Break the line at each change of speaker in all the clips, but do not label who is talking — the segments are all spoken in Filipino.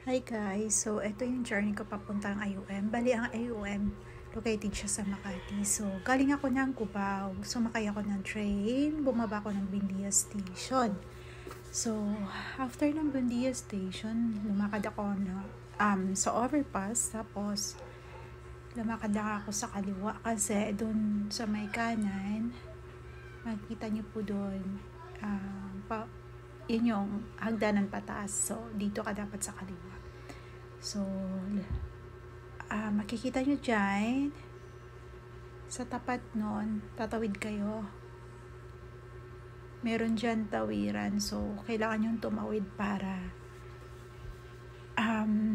Hi guys, so ito yung journey ko papuntang IUM. Bali ang IUM, located siya sa Makati. So galing ako ng Cubao, sumakay ako ng train, bumaba ako ng Buendia Station. So after ng Buendia Station, lumakad ako sa overpass, tapos lumakad ako sa kaliwa kasi doon sa may kanan, makikita niyo po doon, yun yung hagdanan pataas. So dito ka dapat sa kaliwa. So makikita nyo dyan sa tapat nun, tatawid kayo, meron dyan tawiran. So kailangan nyo tumawid para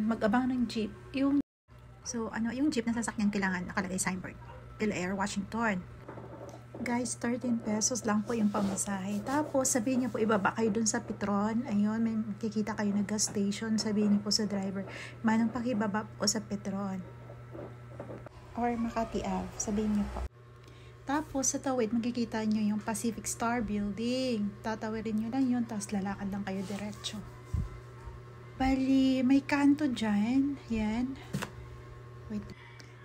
mag-abang ng jeep. Yung jeep na sasakyan, kailangan nakalagay signboard, Bel-Air, Washington. Guys, 13 pesos lang po yung pamasahe. Tapos, sabihin niyo po, ibaba kayo dun sa Petron. Ayun, may makikita kayo na gas station. Sabihin niyo po sa driver, manong pakibaba po sa Petron. Or Makati Ave, sabihin niyo po. Tapos, sa tawid, makikita niyo yung Pacific Star Building. Tatawirin niyo lang yun, tapos lalakad lang kayo diretso. Bali, may kanto dyan. Yan. Wait.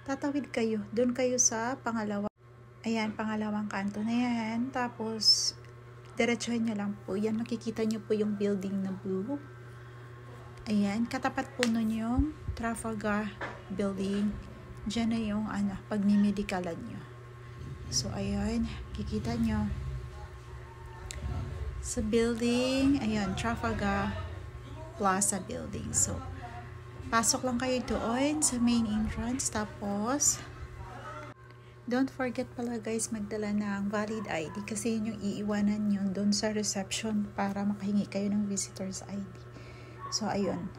Tatawid kayo. Doon kayo sa pangalawa. Ayan, pangalawang kanto na yan. Tapos, diretsuhin nyo lang po. Yan, makikita nyo po yung building na blue. Ayan, katapat po nun yung Trafalgar Building. Diyan na yung pagmimedikalan nyo. So, ayan, kikita nyo. Sa building, ayan, Trafalgar Plaza Building. So, pasok lang kayo doon sa main entrance. Tapos, don't forget pala guys, magdala ng valid ID kasi yun yung iiwanan nyo doon sa reception para makahingi kayo ng visitor's ID. So, ayun.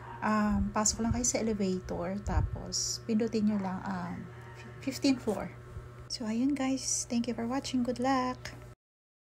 Pasok lang kayo sa elevator, tapos pindutin nyo lang 15th floor. So, ayun guys. Thank you for watching. Good luck!